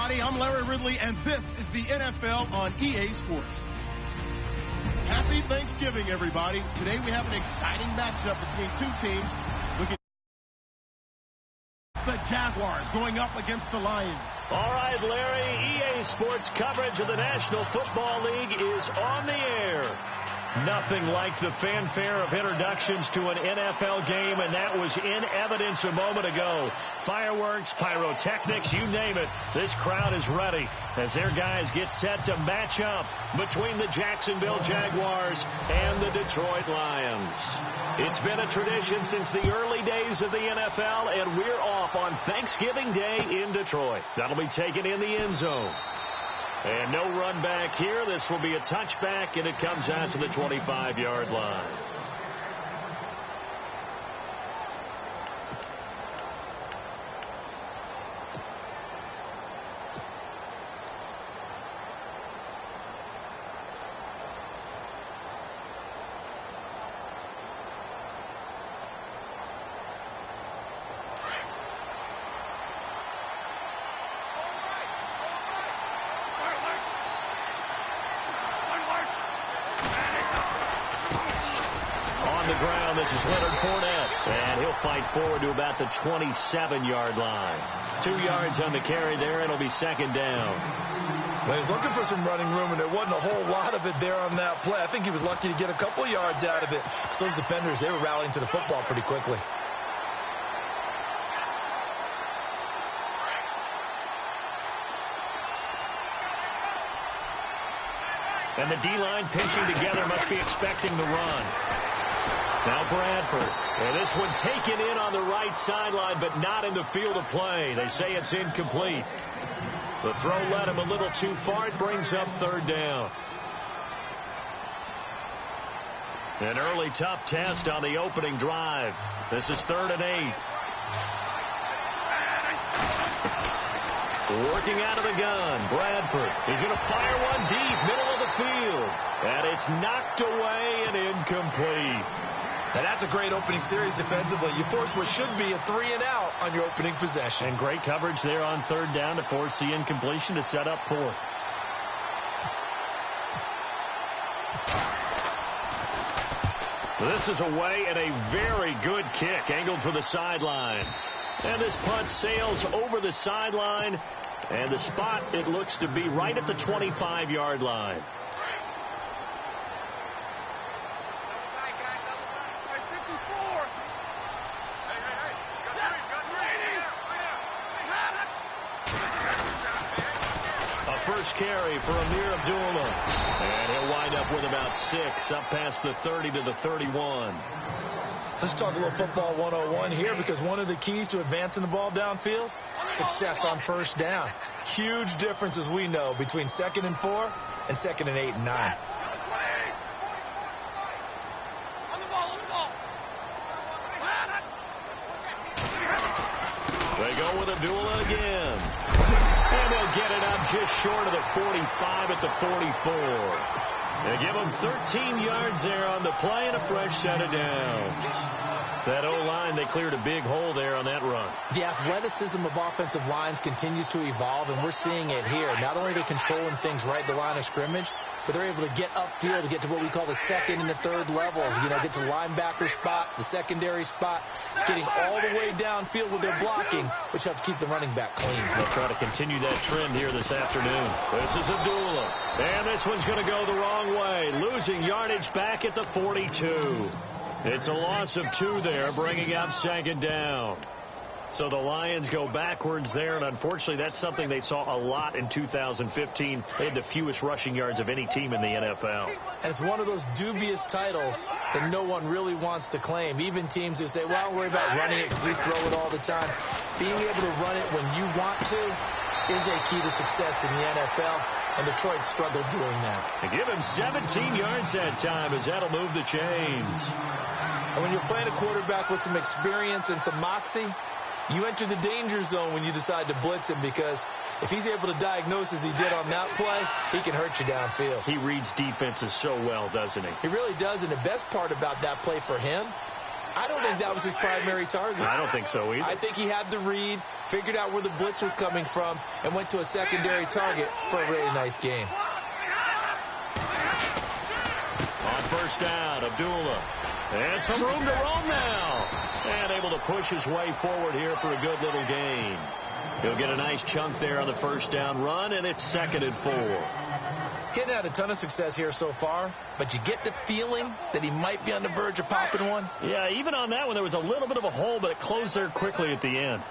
everybody. I'm Larry Ridley, and this is the NFL on EA Sports. Happy Thanksgiving, everybody. Today we have an exciting matchup between two teams. Looking at the Jaguars going up against the Lions. All right, Larry, EA Sports coverage of the National Football League is on the air. Nothing like the fanfare of introductions to an NFL game, and that was in evidence a moment ago. Fireworks, pyrotechnics, you name it. This crowd is ready as their guys get set to match up between the Jacksonville Jaguars and the Detroit Lions. It's been a tradition since the early days of the NFL, and we're off on Thanksgiving Day in Detroit. That'll be taken in the end zone. And no run back here. This will be a touchback, and it comes out to the 25-yard line. This is Leonard Fournette, and he'll fight forward to about the 27-yard line. 2 yards on the carry there. It'll be second down. Well, he's looking for some running room, and there wasn't a whole lot of it there on that play. I think he was lucky to get a couple yards out of it. So those defenders, they were rallying to the football pretty quickly. And the D-line pinching together, must be expecting the run. Now Bradford, and this one taken in on the right sideline, but not in the field of play. They say it's incomplete. The throw led him a little too far. It brings up third down. An early tough test on the opening drive. This is 3rd and 8. Working out of the gun, Bradford. He's going to fire one deep, middle of the field. And it's knocked away and incomplete. Now, that's a great opening series defensively. You force what should be a 3-and-out on your opening possession. And great coverage there on 3rd down to force the incompletion to set up 4th. This is away and a very good kick angled for the sidelines. And this punt sails over the sideline. And the spot, it looks to be right at the 25-yard line. First carry for Amir Abdullah. And he'll wind up with about 6 up past the 30 to the 31. Let's talk a little football 101 here, because one of the keys to advancing the ball downfield, success on first down. Huge difference, as we know, between 2nd and 4 and 2nd and 8 and 9. They go with Abdullah again. And they'll get it up just short of the 45 at the 44. They give them 13 yards there on the play and a fresh set of downs. That O-line, they cleared a big hole there on that run. The athleticism of offensive lines continues to evolve, and we're seeing it here. Not only are they controlling things right at the line of scrimmage, but they're able to get upfield to get to what we call the 2nd and the 3rd levels. You know, get to linebacker spot, the secondary spot, getting all the way downfield with their blocking, which helps keep the running back clean. They'll try to continue that trend here this afternoon. This is Abdullah. And this one's going to go the wrong way, losing yardage back at the 42. It's a loss of 2 there, bringing up 2nd down. So the Lions go backwards there, and unfortunately that's something they saw a lot in 2015. They had the fewest rushing yards of any team in the NFL. And it's one of those dubious titles that no one really wants to claim. Even teams who say, well, don't worry about running it because we throw it all the time. Being able to run it when you want to is a key to success in the NFL, and Detroit struggled doing that. They give him 17 yards that time, as that'll move the chains. And when you're playing a quarterback with some experience and some moxie, you enter the danger zone when you decide to blitz him, because if he's able to diagnose as he did on that play, he can hurt you downfield. He reads defenses so well, doesn't he? He really does, and the best part about that play for him I don't think that was his primary target. I don't think so either. I think he had the read, figured out where the blitz was coming from, and went to a secondary target for a really nice game. On first down, Abdullah. And some room to roam now. And able to push his way forward here for a good little gain. He'll get a nice chunk there on the first down run, and it's 2nd and 4. Getting had a ton of success here so far, but you get the feeling that he might be on the verge of popping one. Yeah, even on that one, there was a little bit of a hole, but it closed there quickly at the end.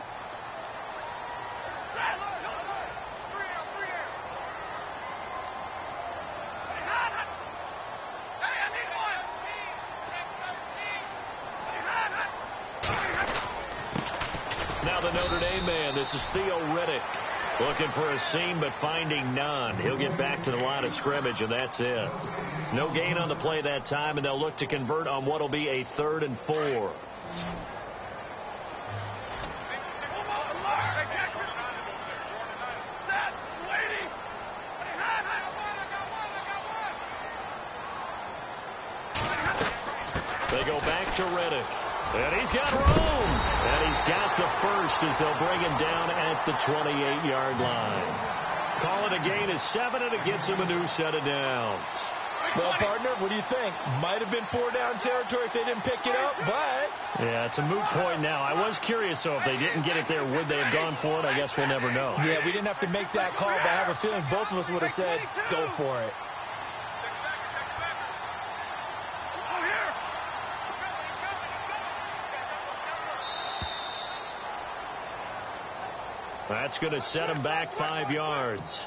Now the Notre Dame man, this is Theo Riddick. Looking for a seam, but finding none. He'll get back to the line of scrimmage, and that's it. No gain on the play that time, and they'll look to convert on what will be a 3rd and 4. They go back to Riddick. And he's got room. And he's got the first as they'll bring him down at the 28-yard line. Call it a gain of 7, and it gets him a new set of downs. Well, partner, what do you think? Might have been 4-down territory if they didn't pick it up, but... Yeah, it's a moot point now. I was curious, so if they didn't get it there, would they have gone for it? I guess we'll never know. Yeah, we didn't have to make that call, but I have a feeling both of us would have said, go for it. That's going to set him back 5 yards.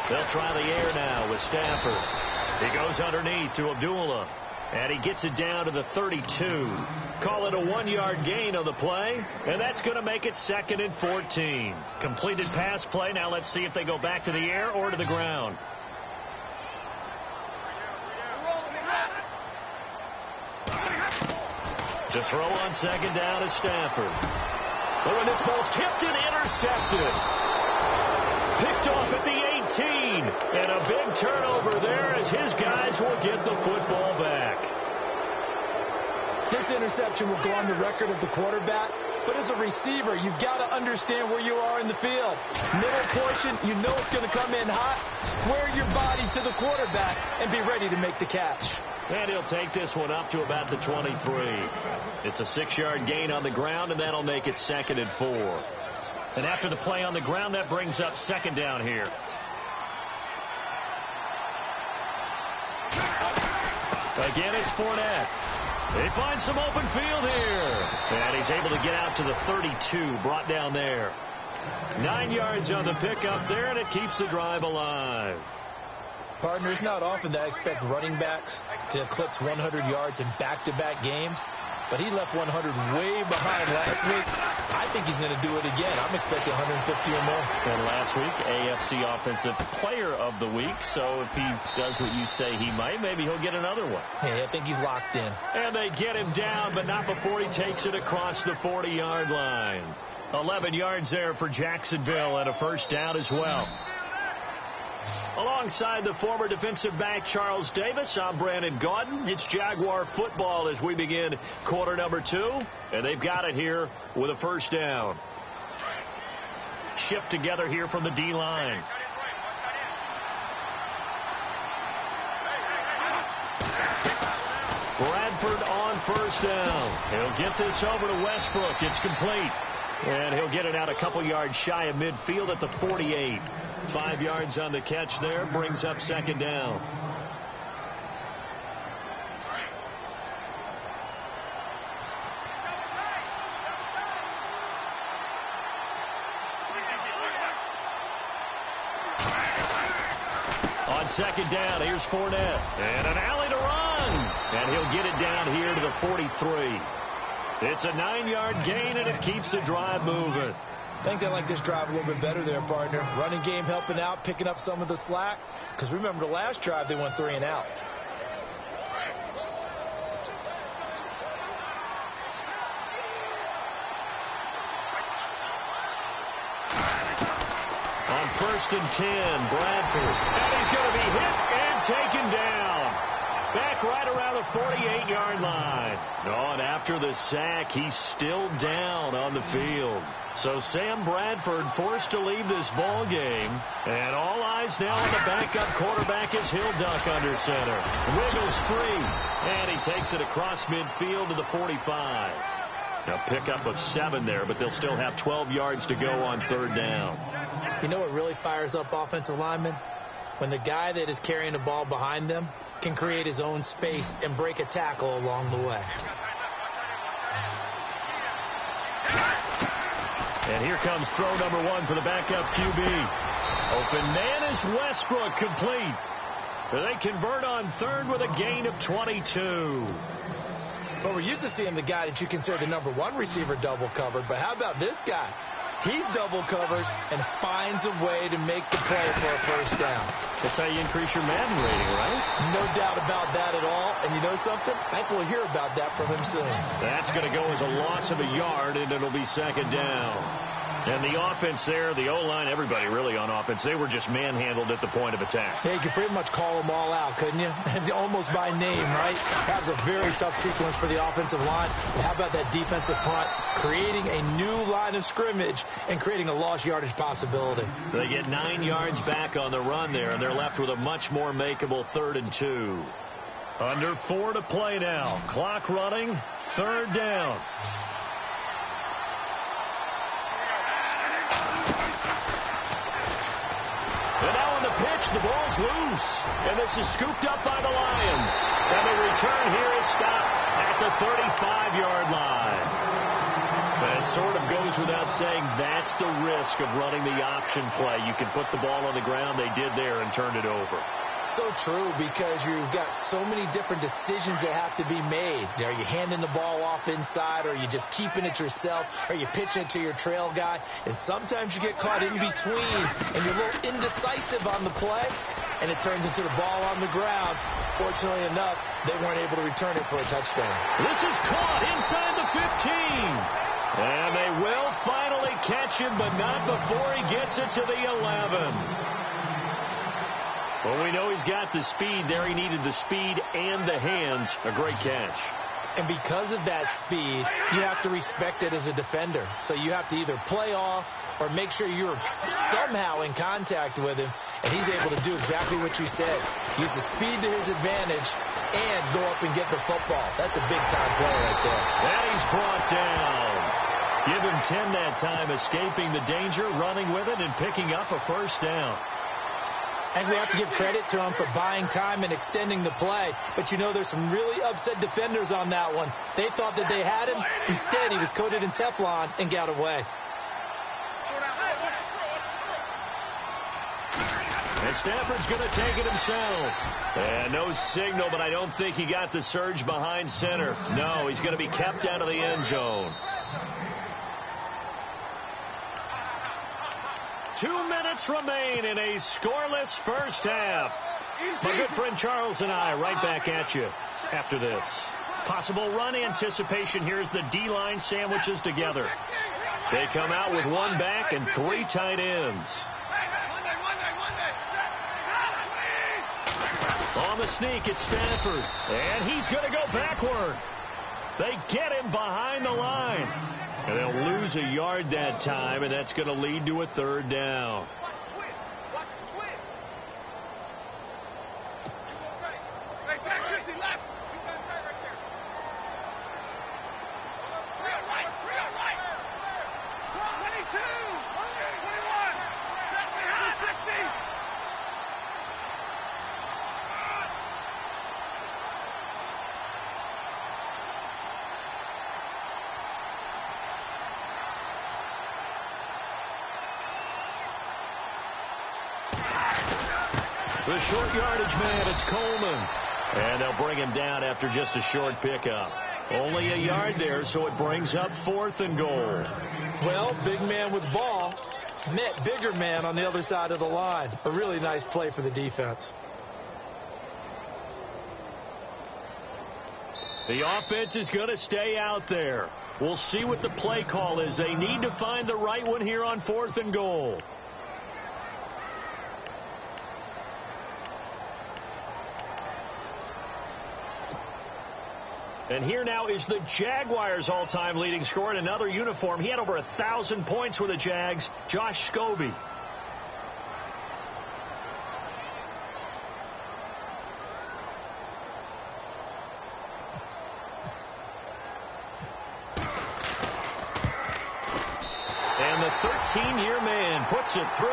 They'll try the air now with Stafford. He goes underneath to Abdullah. And he gets it down to the 32. Call it a 1-yard gain on the play. And that's going to make it 2nd and 14. Completed pass play. Now let's see if they go back to the air or to the ground. To throw on 2nd down is Stafford. Oh, and this ball's tipped and intercepted. Picked off at the 18. And a big turnover there as his guys will get the football back. This interception will go on the record of the quarterback, but as a receiver, you've got to understand where you are in the field. Middle portion, you know it's going to come in hot. Square your body to the quarterback and be ready to make the catch. And he'll take this one up to about the 23. It's a 6-yard gain on the ground, and that'll make it 2nd and 4. And after the play on the ground, that brings up 2nd down here. Again, it's Fournette. He finds some open field here. And he's able to get out to the 32, brought down there. 9 yards on the pickup there, and it keeps the drive alive. Partner, it's not often that I expect running backs to eclipse 100 yards in back-to-back games, but he left 100 way behind last week. I think he's going to do it again. I'm expecting 150 or more. And last week, AFC Offensive Player of the Week, so if he does what you say he might, maybe he'll get another one. Hey, I think he's locked in. And they get him down, but not before he takes it across the 40-yard line. 11 yards there for Jacksonville and a first down as well. Alongside the former defensive back Charles Davis, I'm Brandon Gaudin. It's Jaguar football as we begin quarter number 2. And they've got it here with a first down. Shift together here from the D-line. Bradford on first down. He'll get this over to Westbrook. It's complete. And he'll get it out a couple yards shy of midfield at the 48. 5 yards on the catch there. Brings up 2nd down. On 2nd down, here's Fournette. And an alley to run. And he'll get it down here to the 43. It's a 9-yard gain, and it keeps the drive moving. I think they like this drive a little bit better there, partner. Running game helping out, picking up some of the slack. Because remember, the last drive, they went 3 and out. 1st and 10. Bradford. And he's going to be hit and taken down. Back right around the 48-yard line. Oh, and after the sack, he's still down on the field. So Sam Bradford forced to leave this ball game. And all eyes now on the backup quarterback as he'll duck under center. Wiggles free. And he takes it across midfield to the 45. Now pickup of 7 there, but they'll still have 12 yards to go on 3rd down. You know what really fires up offensive linemen? When the guy that is carrying the ball behind them can create his own space and break a tackle along the way. And here comes throw number 1 for the backup QB. Open man is Westbrook, complete. They convert on 3rd with a gain of 22. But we're used to seeing the guy that you consider the number 1 receiver double covered. But how about this guy? He's double covered and finds a way to make the play for a 1st down. That's how you increase your Madden rating, right? No doubt about that at all. And you know something? I think we'll hear about that from him soon. That's going to go as a loss of a yard, and it'll be 2nd down. And the offense there, the O-line, everybody really on offense, they were just manhandled at the point of attack. Yeah, you could pretty much call them all out, couldn't you? Almost by name, right? That was a very tough sequence for the offensive line. But how about that defensive front creating a new line of scrimmage and creating a lost yardage possibility? They get 9 yards back on the run there, and they're left with a much more makeable 3rd and 2. Under 4 to play now. Clock running, 3rd down. And now on the pitch, the ball's loose. And this is scooped up by the Lions. And the return here is stopped at the 35-yard line. And it sort of goes without saying that's the risk of running the option play. You can put the ball on the ground. They did there and turned it over. So true, because you've got so many different decisions that have to be made. Are you handing the ball off inside, or are you just keeping it yourself? Are you pitching it to your trail guy? And sometimes you get caught in between, and you're a little indecisive on the play, and it turns into the ball on the ground. Fortunately enough, they weren't able to return it for a touchdown. This is caught inside the 15. And they will finally catch him, but not before he gets it to the 11. Well, we know he's got the speed there. He needed the speed and the hands. A great catch. And because of that speed, you have to respect it as a defender. So you have to either play off or make sure you're somehow in contact with him. And he's able to do exactly what you said. Use the speed to his advantage and go up and get the football. That's a big-time play right there. And he's brought down. Give him 10 that time, escaping the danger, running with it, and picking up a 1st down. And we have to give credit to him for buying time and extending the play. But, you know, there's some really upset defenders on that one. They thought that they had him. Instead, he was coated in Teflon and got away. And Stafford's going to take it himself. And no signal, but I don't think he got the surge behind center. No, he's going to be kept out of the end zone. 2 minutes remain in a scoreless 1st half. My good friend Charles and I right back at you after this. Possible run anticipation here as the D-line sandwiches together. They come out with 1 back and 3 tight ends. On the sneak, it's Stafford. And he's going to go backward. They get him behind the line. And they'll lose a yard that time, and that's going to lead to a 3rd down. The short yardage man, it's Coleman. And they'll bring him down after just a short pickup. Only a yard there, so it brings up 4th and goal. Well, big man with ball met bigger man on the other side of the line. A really nice play for the defense. The offense is going to stay out there. We'll see what the play call is. They need to find the right one here on 4th and goal. And here now is the Jaguars' all-time leading scorer in another uniform. He had over 1,000 points with the Jags, Josh Scobie. And the 13-year man puts it through,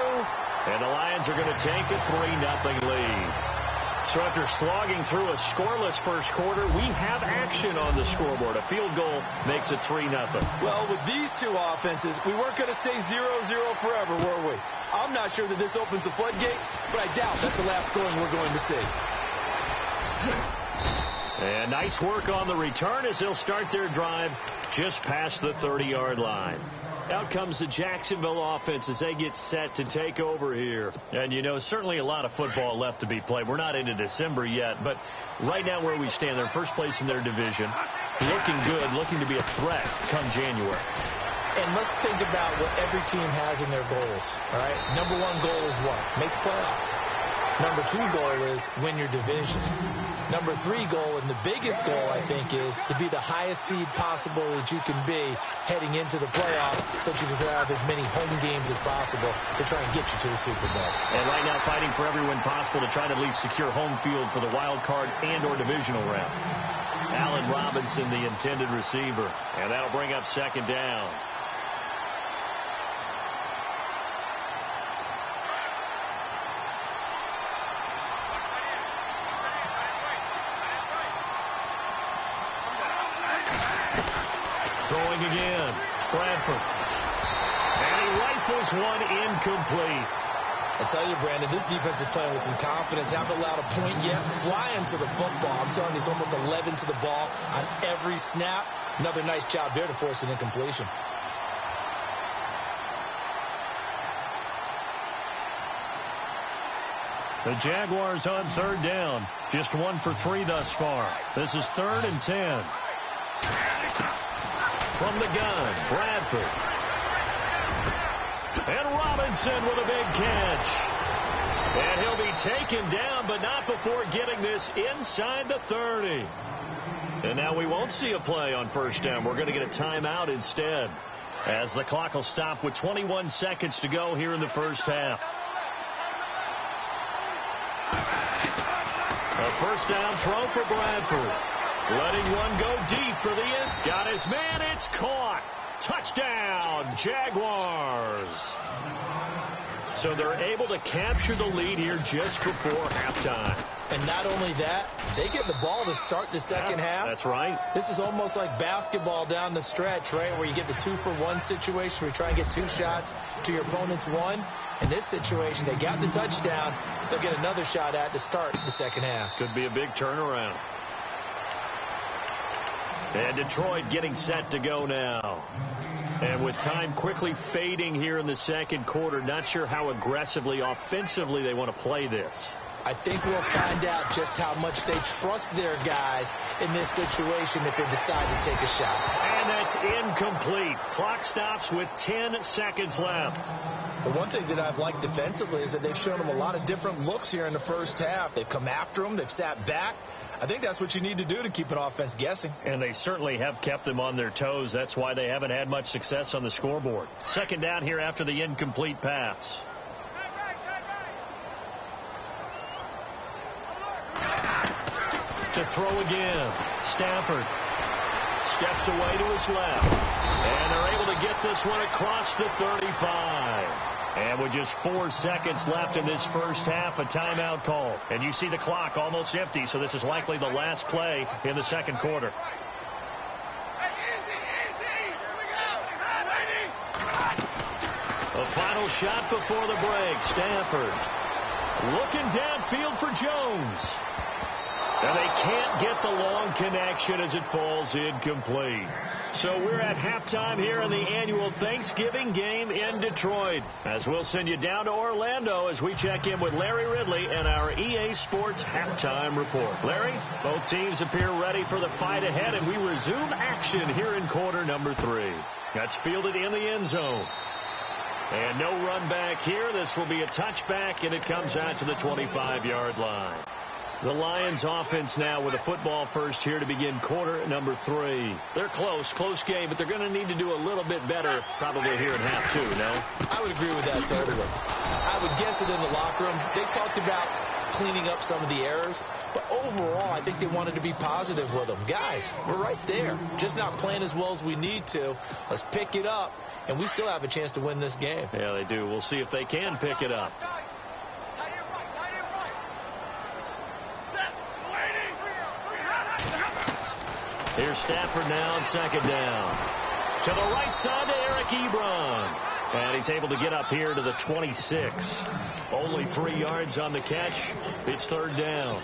and the Lions are going to take a 3-0 lead. So after slogging through a scoreless first quarter, we have action on the scoreboard. A field goal makes it 3-0. Well, with these two offenses, we weren't going to stay 0-0 forever, were we? I'm not sure that this opens the floodgates, but I doubt that's the last scoring we're going to see. And nice work on the return as they'll start their drive just past the 30-yard line. Out comes the Jacksonville offense as they get set to take over here. And, you know, certainly a lot of football left to be played. We're not into December yet, but right now where we stand, they're first place in their division. Looking good, looking to be a threat come January. And let's think about what every team has in their goals, all right? Number one goal is what? Make the playoffs. Number two goal is win your division. Number three goal, and the biggest goal, I think, is to be the highest seed possible that you can be heading into the playoffs so that you can have as many home games as possible to try and get you to the Super Bowl. And right now fighting for every win possible to try to at least secure home field for the wild card and or divisional round. Allen Robinson, the intended receiver, and that'll bring up second down. Throwing again, Bradford. And he rifles one incomplete. I tell you, Brandon, this defense is playing with some confidence. Haven't allowed a point yet. Flying to the football. I'm telling you, it's almost 11 to the ball on every snap. Another nice job there to force an incompletion. The Jaguars on third down. Just 1 for 3 thus far. This is 3rd and 10. From the gun, Bradford. And Robinson with a big catch. And he'll be taken down, but not before getting this inside the 30. And now we won't see a play on first down. We're going to get a timeout instead, as the clock will stop with 21 seconds to go here in the first half. A first down throw for Bradford. Letting one go deep for the end. Got his man. It's caught. Touchdown, Jaguars. So they're able to capture the lead here just before halftime. And not only that, they get the ball to start the second half. That's right. This is almost like basketball down the stretch, right, where you get the 2-for-1 situation where you try and get 2 shots to your opponent's 1. In this situation, they got the touchdown. They'll get another shot at to start the second half. Could be a big turnaround. And Detroit getting set to go now. And with time quickly fading here in the second quarter, not sure how aggressively, offensively they want to play this. I think we'll find out just how much they trust their guys in this situation if they decide to take a shot. And that's incomplete. Clock stops with 10 seconds left. The one thing that I've liked defensively is that they've shown them a lot of different looks here in the first half. They've come after them. They've sat back. I think that's what you need to do to keep an offense guessing. And they certainly have kept them on their toes. That's why they haven't had much success on the scoreboard. Second down here after the incomplete pass. To throw again. Stafford steps away to his left. And they're able to get this one across the 35. And with just 4 seconds left in this first half, a timeout call. And you see the clock almost empty, so this is likely the last play in the second quarter. A final shot before the break. Stafford looking downfield for Jones. And they can't get the long connection as it falls incomplete. So we're at halftime here in the annual Thanksgiving game in Detroit. As we'll send you down to Orlando as we check in with Larry Ridley and our EA Sports halftime report. Larry, both teams appear ready for the fight ahead, and we resume action here in quarter number 3. That's fielded in the end zone. And no run back here. This will be a touchback, and it comes out to the 25-yard line. The Lions offense now with a football first here to begin quarter number 3. They're close game, but they're going to need to do a little bit better probably here in half 2, no? I would agree with that totally. I would guess it in the locker room. They talked about cleaning up some of the errors, but overall, I think they wanted to be positive with them. Guys, we're right there. Just not playing as well as we need to. Let's pick it up, and we still have a chance to win this game. Yeah, they do. We'll see if they can pick it up. Here's Stafford now on second down. To the right side to Eric Ebron. And he's able to get up here to the 26. Only 3 yards on the catch. It's third down.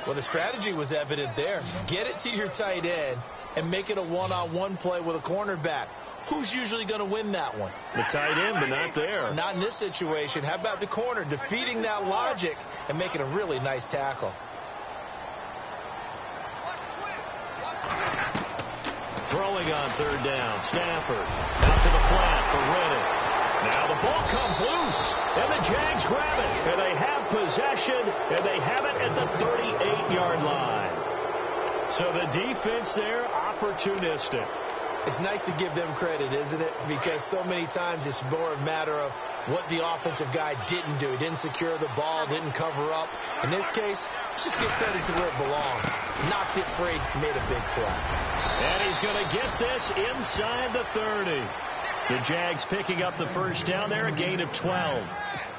Well, the strategy was evident there. Get it to your tight end and make it a one-on-one play with a cornerback. Who's usually going to win that one? The tight end, but not there. Not in this situation. How about the corner defeating that logic and making a really nice tackle? Throwing on third down, Stafford out to the flat for Reddick. Now the ball comes loose, and the Jags grab it, and they have possession, and they have it at the 38-yard line. So the defense there, opportunistic. It's nice to give them credit, isn't it? Because so many times it's more a matter of what the offensive guy didn't do. He didn't secure the ball, didn't cover up. In this case, let's just give credit to where it belongs. Knocked it free, made a big play. And he's going to get this inside the 30. The Jags picking up the first down there, a gain of 12.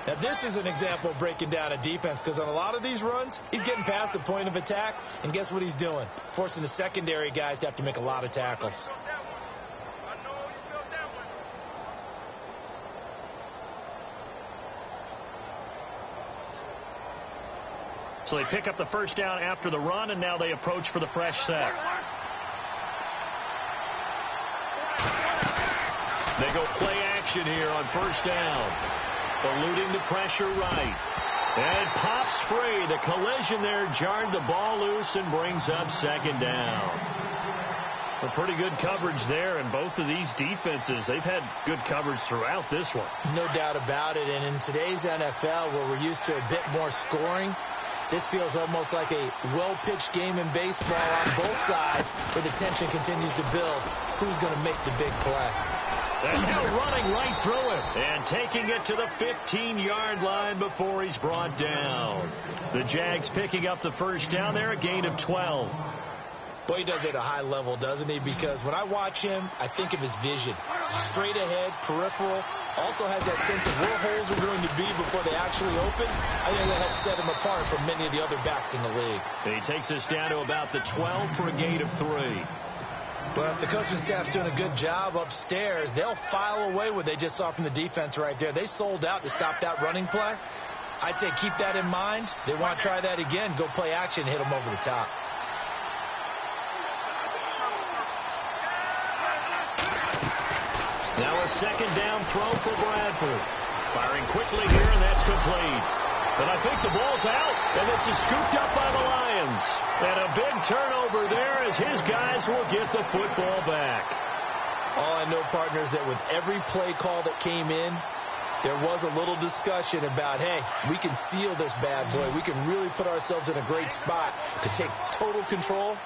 Now, this is an example of breaking down a defense, because on a lot of these runs, he's getting past the point of attack, and guess what he's doing? Forcing the secondary guys to have to make a lot of tackles. So they pick up the first down after the run, and now they approach for the fresh set. They go play action here on first down. Eluding the pressure right. And it pops free. The collision there jarred the ball loose and brings up second down. A pretty good coverage there, and both of these defenses, they've had good coverage throughout this one. No doubt about it, and in today's NFL, where we're used to a bit more scoring, this feels almost like a well-pitched game in baseball on both sides, where the tension continues to build. Who's going to make the big play? And now running right through it and taking it to the 15-yard line before he's brought down. The Jags picking up the first down there, a gain of 12. Boy, he does it at a high level, doesn't he? Because when I watch him, I think of his vision. Straight ahead, peripheral. Also has that sense of where holes are going to be before they actually open. I think that helps set him apart from many of the other backs in the league. And he takes us down to about the 12 for a gain of 3. But if the coaching staff's doing a good job upstairs, they'll file away what they just saw from the defense right there. They sold out to stop that running play. I'd say keep that in mind. They want to try that again. Go play action, hit them over the top. Now a second down throw for Bradford. Firing quickly here, and that's complete. But I think the ball's out, and this is scooped up by the Lions. And a big turnover there as his guys will get the football back. All I know, partners, that with every play call that came in, there was a little discussion about, hey, we can seal this bad boy. We can really put ourselves in a great spot to take total control.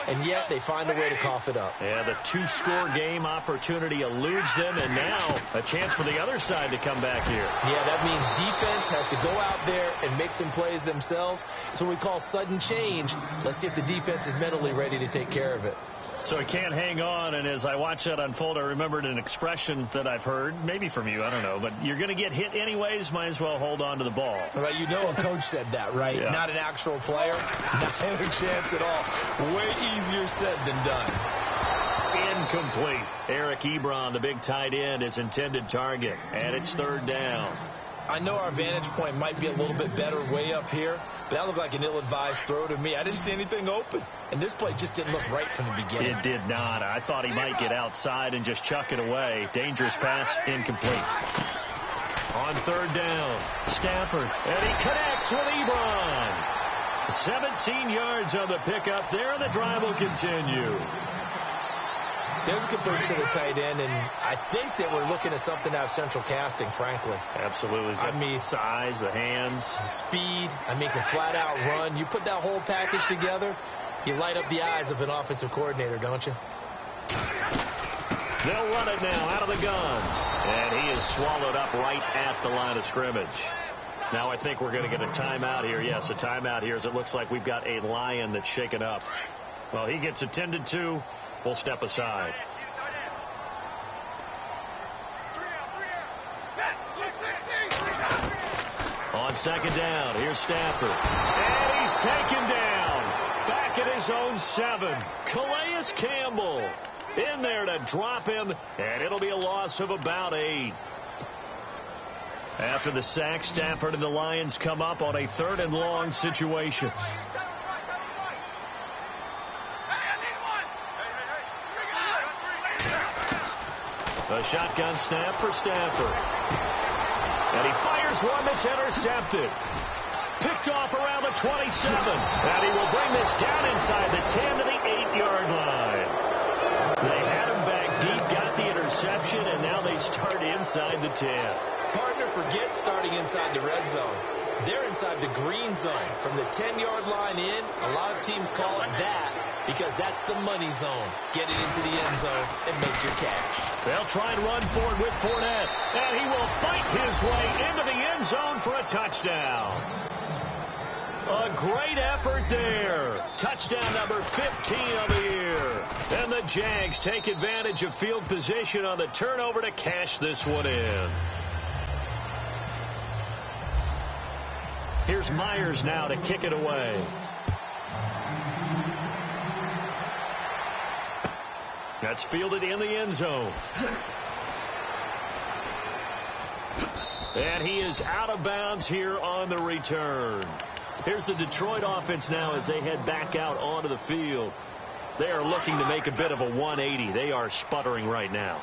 And yet they find a way to cough it up. Yeah, the 2-score game opportunity eludes them, and now a chance for the other side to come back here. Yeah, that means defense has to go out there and make some plays themselves. It's what we call sudden change. Let's see if the defense is mentally ready to take care of it. So he can't hang on, and as I watch that unfold, I remembered an expression that I've heard, maybe from you, I don't know, but you're going to get hit anyways, might as well hold on to the ball. Right, you know a coach said that, right? Yeah. Not an actual player. Not a chance at all. Way easier said than done. Incomplete. Eric Ebron, the big tight end, is intended target, and it's third down. I know our vantage point might be a little bit better way up here, but that looked like an ill-advised throw to me. I didn't see anything open, and this play just didn't look right from the beginning. It did not. I thought he might get outside and just chuck it away. Dangerous pass, incomplete. On third down, Stafford, and he connects with Ebron. 17 yards on the pickup there, and the drive will continue. There's a good push to the tight end, and I think that we're looking at something out of central casting, frankly. Absolutely. I mean, size, the hands. Speed. I mean, can flat out run. You put that whole package together, you light up the eyes of an offensive coordinator, don't you? They'll run it now out of the gun. And he is swallowed up right at the line of scrimmage. Now I think we're going to get a timeout here. Yes, a timeout here as it looks like we've got a Lion that's shaken up. Well, he gets attended to. We'll step aside. On second down, here's Stafford. And he's taken down. Back at his own 7. Calais Campbell in there to drop him, and it'll be a loss of about 8. After the sack, Stafford and the Lions come up on a 3rd and long situation. A shotgun snap for Stafford. And he fires one that's intercepted. Picked off around the 27. And he will bring this down inside the 10 to the 8-yard line. They had him back deep, got the interception, and now they start inside the 10. Partner, forget starting inside the red zone. They're inside the green zone. From the 10-yard line in, a lot of teams call it that because that's the money zone. Get it into the end zone and make your cash. They'll try and run for it with Fournette, and he will fight his way into the end zone for a touchdown. A great effort there. Touchdown number 15 of the year. And the Jags take advantage of field position on the turnover to cash this one in. Here's Myers now to kick it away. That's fielded in the end zone. And he is out of bounds here on the return. Here's the Detroit offense now as they head back out onto the field. They are looking to make a bit of a 180. They are sputtering right now.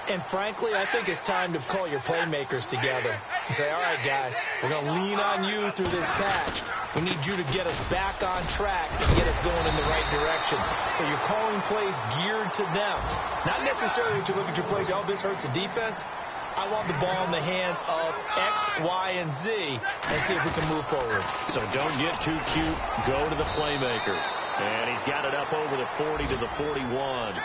And frankly, I think it's time to call your playmakers together and say, all right, guys, we're going to lean on you through this patch. We need you to get us back on track and get us going in the right direction. So you're calling plays geared to them. Not necessarily to look at your plays, oh, this hurts the defense. I want the ball in the hands of X, Y, and Z and see if we can move forward. So don't get too cute. Go to the playmakers. And he's got it up over the 40 to the 41.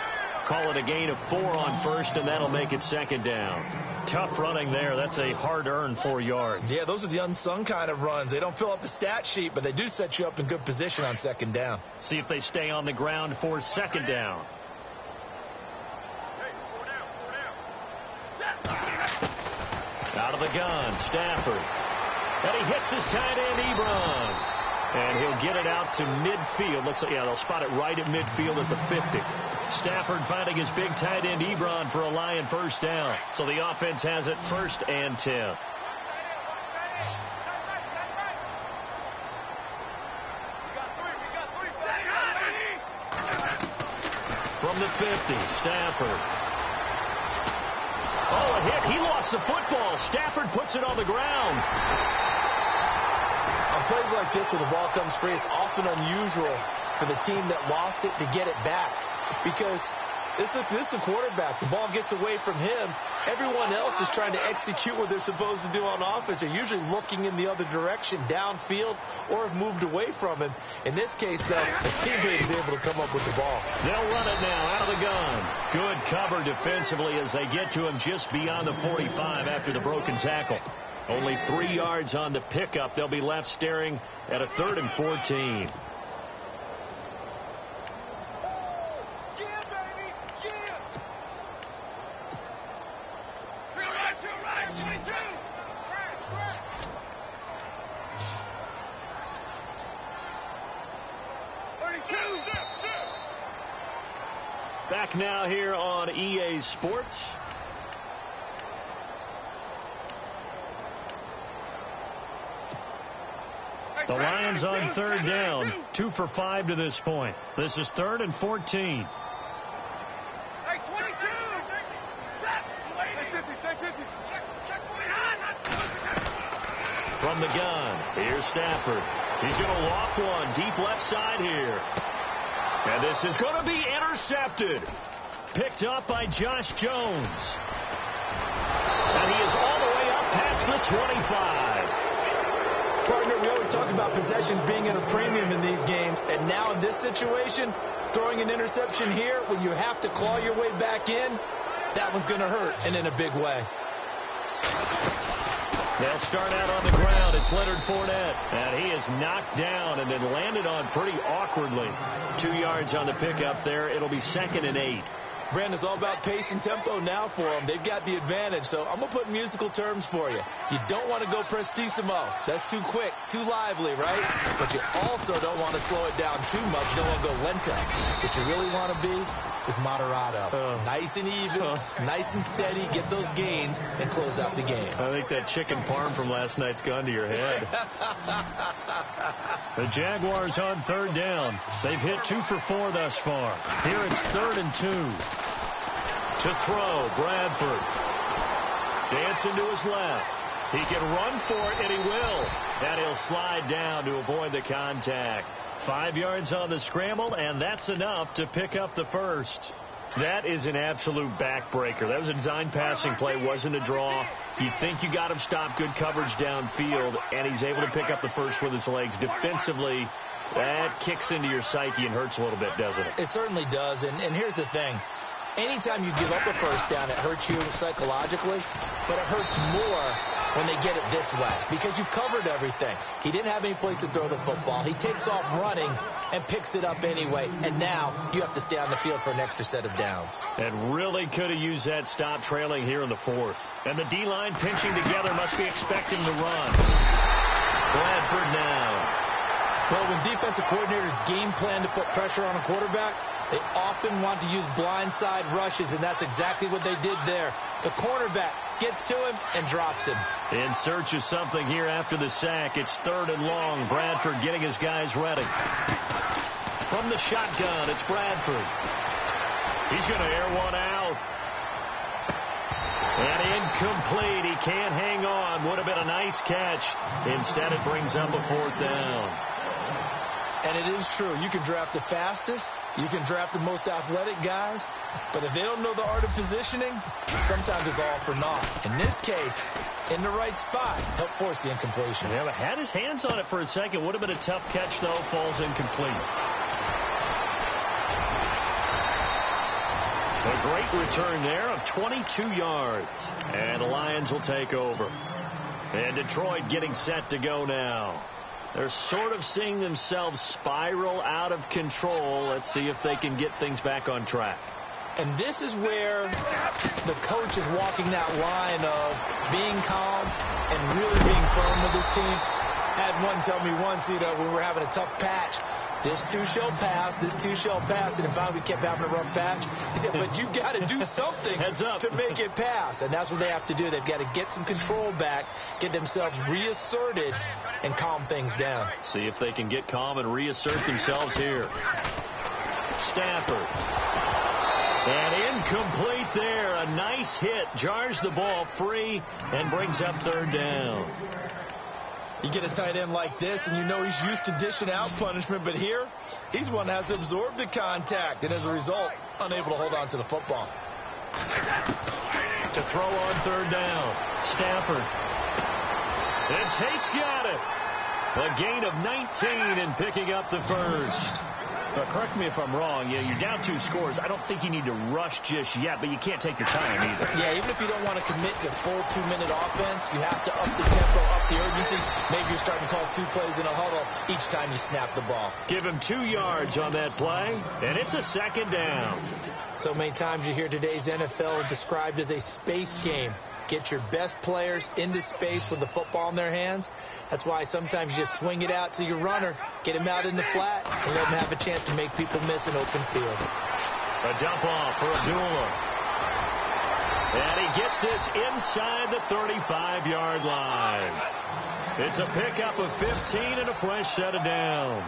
Call it a gain of 4 on first, and that'll make it second down. Tough running there. That's a hard-earned 4 yards. Yeah, those are the unsung kind of runs. They don't fill up the stat sheet, but they do set you up in good position on second down. See if they stay on the ground for second down. Out of the gun, Stafford. And he hits his tight end, Ebron. And he'll get it out to midfield. Looks like, yeah, they'll spot it right at midfield at the 50. Stafford finding his big tight end, Ebron, for a Lion first down. So the offense has it 1st and 10. From the 50, Stafford. Oh, a hit. He lost the football. Stafford puts it on the ground. On plays like this where the ball comes free, it's often unusual for the team that lost it to get it back. Because this is a quarterback. The ball gets away from him. Everyone else is trying to execute what they're supposed to do on offense. They're usually looking in the other direction, downfield, or have moved away from him. In this case, though, the teammate is able to come up with the ball. They'll run it now out of the gun. Good cover defensively as they get to him just beyond the 45 after the broken tackle. Only 3 yards on the pickup. They'll be left staring at a 3rd and 14. Back now here on EA Sports. The Lions on 3rd down. 2 for 5 to this point. This is 3rd and 14. From the gun, here's Stafford. He's going to loft one deep left side here. And this is going to be intercepted. picked up by Josh Jones. And he is all the way up past the 25. Partner, we always talk about possessions being at a premium in these games, and now in this situation, throwing an interception here when you have to claw your way back in, that one's going to hurt, and in a big way. They'll start out on the ground. It's Leonard Fournette, and he is knocked down and then landed on pretty awkwardly. 2 yards on the pickup there. It'll be 2nd and 8. Brandon, it's all about pace and tempo now for them. They've got the advantage, so I'm going to put musical terms for you. You don't want to go prestissimo. That's too quick, too lively, right? But you also don't want to slow it down too much. You don't want to go lento. What you really want to be is moderato. Nice and even, nice and steady, get those gains, and close out the game. I think that chicken parm from last night's gone to your head. The Jaguars on 3rd down. They've hit 2 for 4 thus far. Here it's 3rd and 2. To throw, Bradford. Dancing to his left. He can run for it, and he will. And he'll slide down to avoid the contact. 5 yards on the scramble, and that's enough to pick up the first. That is an absolute backbreaker. That was a design passing play, wasn't a draw. You think you got him stopped, good coverage downfield, and he's able to pick up the first with his legs. Defensively, that kicks into your psyche and hurts a little bit, doesn't it? It certainly does, and here's the thing. Anytime you give up a first down, it hurts you psychologically, but it hurts more when they get it this way because you've covered everything. He didn't have any place to throw the football. He takes off running and picks it up anyway, and now you have to stay on the field for an extra set of downs. And really could have used that stop trailing here in the 4th. And the D-line pinching together must be expecting to run. Bradford now. Well, when defensive coordinators game plan to put pressure on a quarterback, they often want to use blindside rushes, and that's exactly what they did there. The cornerback gets to him and drops him. In search of something here after the sack. It's 3rd and long. Bradford getting his guys ready. From the shotgun, it's Bradford. He's going to air one out. And incomplete. He can't hang on. Would have been a nice catch. Instead, it brings up a 4th down. And it is true. You can draft the fastest. You can draft the most athletic guys. But if they don't know the art of positioning, sometimes it's all for naught. In this case, in the right spot, helped force the incompletion. Yeah, but had his hands on it for a second. Would have been a tough catch, though. Falls incomplete. A great return there of 22 yards. And the Lions will take over. And Detroit getting set to go now. They're sort of seeing themselves spiral out of control. Let's see if they can get things back on track. And this is where the coach is walking that line of being calm and really being firm with his team. I had one tell me once, when we were having a tough patch, this too shall pass, this too shall pass. And finally we kept having a rough patch. He said, but you got to do something to make it pass. And that's what they have to do. They've got to get some control back, get themselves reasserted, and calm things down. See if they can get calm and reassert themselves here. Stafford. And incomplete there. A nice hit. Jars the ball free and brings up 3rd down. You get a tight end like this, and you know he's used to dishing out punishment, but here, he's one that has to absorb the contact, and as a result, unable to hold on to the football. To throw on 3rd down. Stafford. And Tate's got it. A gain of 19 and picking up the first. But correct me if I'm wrong. You're down 2 scores. I don't think you need to rush just yet, but you can't take your time either. Yeah, even if you don't want to commit to full 2-minute offense, you have to up the tempo, up the urgency. Maybe you're starting to call 2 plays in a huddle each time you snap the ball. Give him 2 yards on that play, and it's a 2nd down. So many times you hear today's NFL described as a space game. Get your best players into space with the football in their hands. That's why sometimes you just swing it out to your runner, get him out in the flat, and let him have a chance to make people miss an open field. A dump off for Abdullah. And he gets this inside the 35-yard line. It's a pickup of 15 and a fresh set of downs.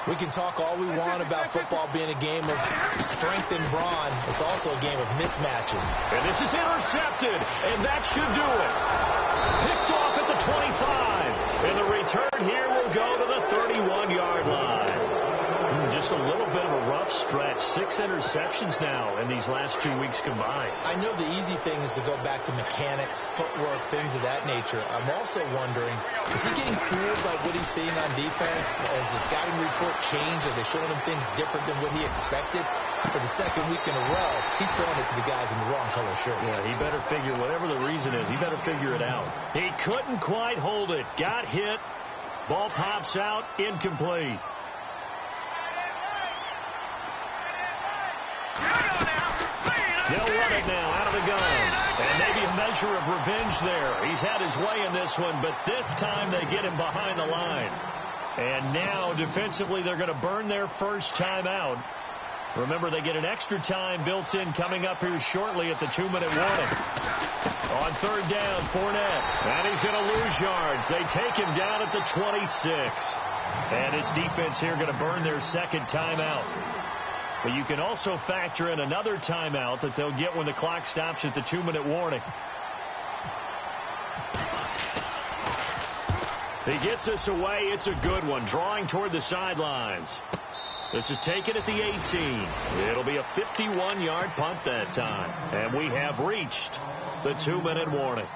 We can talk all we want about football being a game of strength and brawn. It's also a game of mismatches. And this is intercepted, and that should do it. Picked off at the 25. And the return here will go to the 31-yard line. just a little bit of a rough stretch. 6 interceptions now in these last 2 weeks combined. I know the easy thing is to go back to mechanics, footwork, things of that nature. I'm also wondering, is he getting fooled by what he's seeing on defense? Has the scouting report changed? Are they showing him things different than what he expected? For the second week in a row, he's throwing it to the guys in the wrong color shirts. Yeah, he better figure, whatever the reason is, he better figure it out. He couldn't quite hold it. Got hit. Ball pops out. Incomplete. They'll run it now out of the gun. And maybe a measure of revenge there. He's had his way in this one, but this time they get him behind the line. And now, defensively, they're going to burn their first timeout. Remember, they get an extra time built in coming up here shortly at the 2-minute warning. On third down, Fournette. And he's going to lose yards. They take him down at the 26. And his defense here going to burn their second timeout. But you can also factor in another timeout that they'll get when the clock stops at the 2-minute warning. He gets us away. It's a good one. Drawing toward the sidelines. This is taken at the 18. It'll be a 51-yard punt that time. And we have reached the 2-minute warning.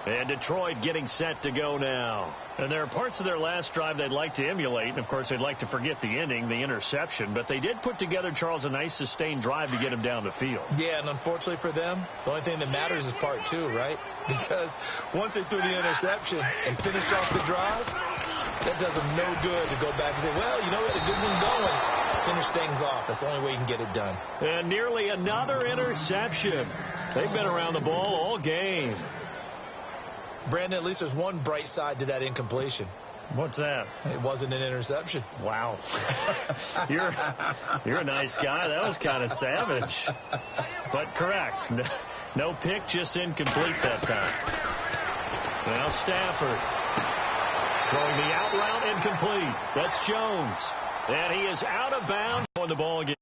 And Detroit getting set to go now. And there are parts of their last drive they'd like to emulate. And, of course, they'd like to forget the ending, the interception. But they did put together, Charles, a nice sustained drive to get him down the field. Yeah, and unfortunately for them, the only thing that matters is part 2, right? Because once they threw the interception and finished off the drive, that does them no good to go back and say, well, you know, we had a good one going. Finish things off. That's the only way you can get it done. And nearly another interception. They've been around the ball all game. Brandon, at least there's one bright side to that incompletion. What's that? It wasn't an interception. Wow. You're a nice guy. That was kind of savage. But correct. No pick, just incomplete that time. Now Stafford. Throwing the out route incomplete. That's Jones. And he is out of bounds on the ball game.